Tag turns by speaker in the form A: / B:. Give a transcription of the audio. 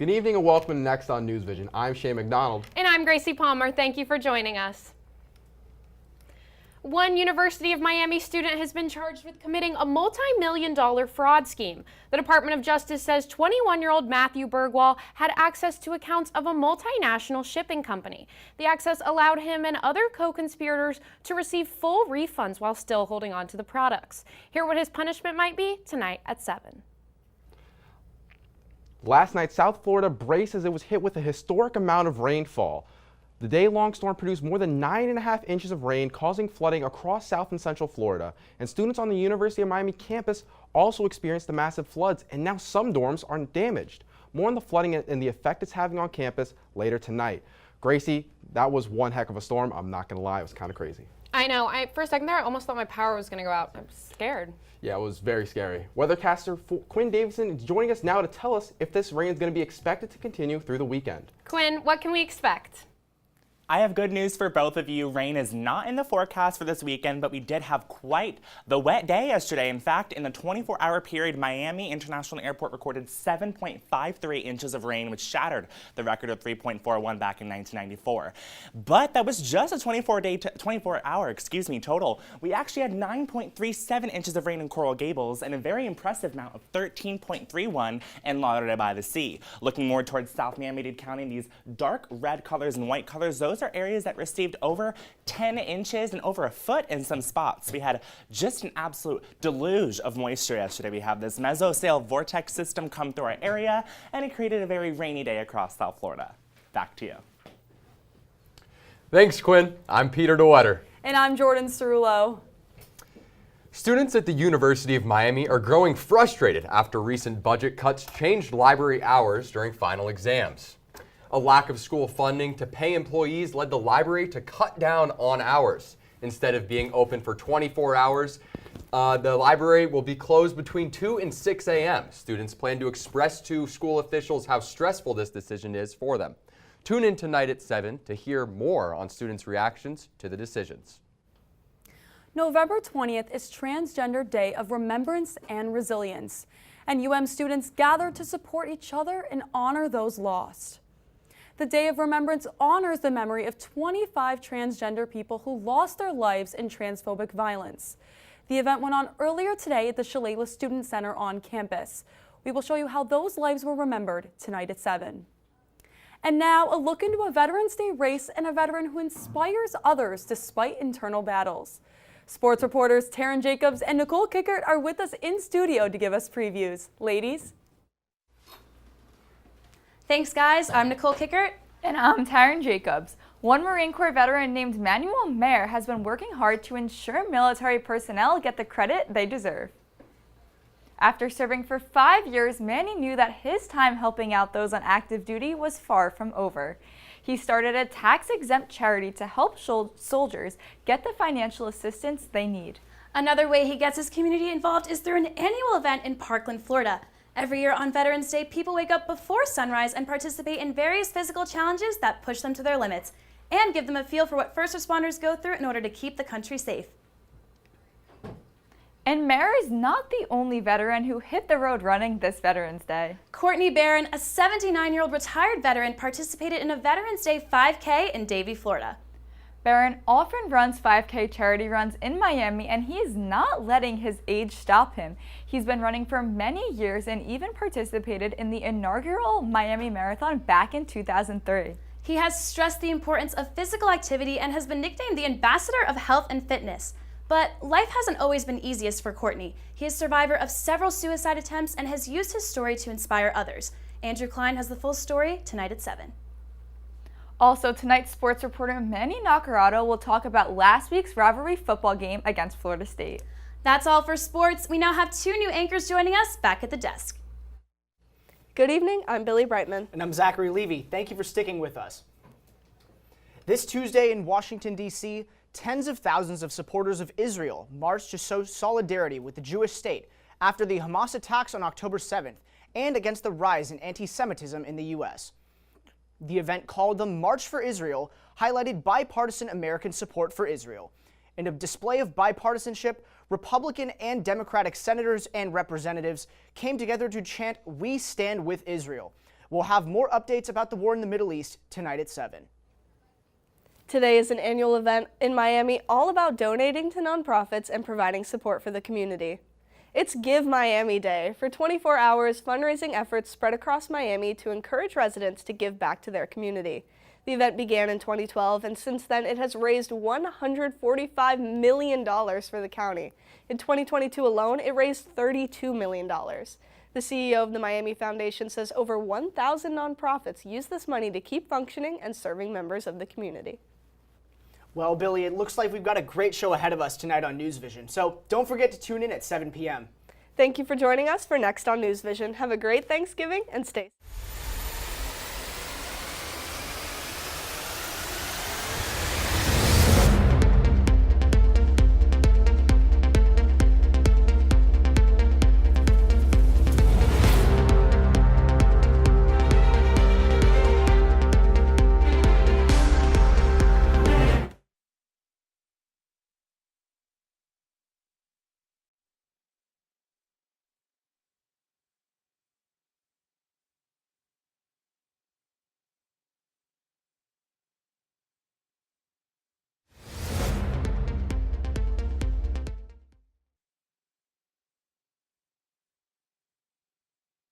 A: Good evening and welcome to Next on NewsVision. I'm Shane McDonald.
B: And I'm Gracie Palmer. Thank you for joining us. One University of Miami student has been charged with committing a multi-million-dollar fraud scheme. The Department of Justice says 21-year-old Matthew Bergwall had access to accounts of a multinational shipping company. The access allowed him and other co-conspirators to receive full refunds while still holding on to the products. Hear what his punishment might be tonight at 7.
A: Last night, South Florida braced as it was hit with a historic amount of rainfall. The day-long storm produced more than 9.5 inches of rain, causing flooding across South and Central Florida. And students on the University of Miami campus also experienced the massive floods, and now some dorms are damaged. More on the flooding and the effect it's having on campus later tonight. Gracie, that was one heck of a storm. I'm not going to lie, it was kind of crazy.
B: I know. For a second there, I almost thought my power was going to go out. I'm scared.
A: Yeah, it was very scary. Weathercaster Quinn Davidson is joining us now to tell us if this rain is going to be expected to continue through the weekend.
B: Quinn, what can we expect?
C: I have good news for both of you. Rain is not in the forecast for this weekend, but we did have quite the wet day yesterday. In fact, in the 24-hour period, Miami International Airport recorded 7.53 inches of rain, which shattered the record of 3.41 back in 1994. But that was just a 24-hour total. We actually had 9.37 inches of rain in Coral Gables and a very impressive amount of 13.31 in Lauderdale by the Sea. Looking more towards South Miami-Dade County, these dark red colors and white colors, those are areas that received over 10 inches and over a foot in some spots. We had just an absolute deluge of moisture yesterday. We have this mesoscale vortex system come through our area, and it created a very rainy day across South Florida. Back to you.
D: Thanks, Quinn. I'm Peter DeWetter.
E: And I'm Jordan Cerullo.
D: Students at the University of Miami are growing frustrated after recent budget cuts changed library hours during final exams. A lack of school funding to pay employees led the library to cut down on hours. Instead of being open for 24 hours, the library will be closed between 2 and 6 a.m. Students plan to express to school officials how stressful this decision is for them. Tune in tonight at 7 to hear more on students' reactions to the decisions.
E: November 20th is Transgender Day of Remembrance and Resilience, and UM students gather to support each other and honor those lost. The Day of Remembrance honors the memory of 25 transgender people who lost their lives in transphobic violence. The event went on earlier today at the Shalala Student Center on campus. We will show you how those lives were remembered tonight at 7. And now a look into a Veterans Day race and a veteran who inspires others despite internal battles. Sports reporters Taryn Jacobs and Nicole Kickert are with us in studio to give us previews. Ladies.
F: Thanks, guys. I'm Nicole Kickert.
G: And I'm Taryn Jacobs. One Marine Corps veteran named Manuel Mayer has been working hard to ensure military personnel get the credit they deserve. After serving for 5 years, Manny knew that his time helping out those on active duty was far from over. He started a tax-exempt charity to help soldiers get the financial assistance they need.
F: Another way he gets his community involved is through an annual event in Parkland, Florida. Every year on Veterans Day, people wake up before sunrise and participate in various physical challenges that push them to their limits and give them a feel for what first responders go through in order to keep the country safe.
G: And Mayer is not the only veteran who hit the road running this Veterans Day.
F: Courtney Barron, a 79-year-old retired veteran, participated in a Veterans Day 5K in Davie, Florida.
G: Barron often runs 5K charity runs in Miami, and he is not letting his age stop him. He's been running for many years and even participated in the inaugural Miami Marathon back in 2003.
F: He has stressed the importance of physical activity and has been nicknamed the ambassador of health and fitness. But life hasn't always been easiest for Courtney. He is a survivor of several suicide attempts and has used his story to inspire others. Andrew Klein has the full story tonight at 7.
G: Also, tonight's sports reporter Manny Nacarado will talk about last week's rivalry football game against Florida State.
F: That's all for sports. We now have 2 new anchors joining us back at the desk.
H: Good evening, I'm Billy Brightman.
I: And I'm Zachary Levy. Thank you for sticking with us. This Tuesday in Washington, D.C., tens of thousands of supporters of Israel marched to show solidarity with the Jewish state after the Hamas attacks on October 7th and against the rise in anti-Semitism in the U.S. The event, called the March for Israel, highlighted bipartisan American support for Israel. In a display of bipartisanship, Republican and Democratic senators and representatives came together to chant, "We stand with Israel," We'll have more updates about the war in the Middle East tonight at 7.
H: Today is an annual event in Miami all about donating to nonprofits and providing support for the community. It's Give Miami Day. For 24 hours, fundraising efforts spread across Miami to encourage residents to give back to their community. The event began in 2012, and since then it has raised $145 million for the county. In 2022 alone, it raised $32 million. The CEO of the Miami Foundation says over 1,000 nonprofits use this money to keep functioning and serving members of the community.
I: Well, Billy, it looks like we've got a great show ahead of us tonight on NewsVision, so don't forget to tune in at 7 p.m.
H: Thank you for joining us for Next on NewsVision. Have a great Thanksgiving and stay safe.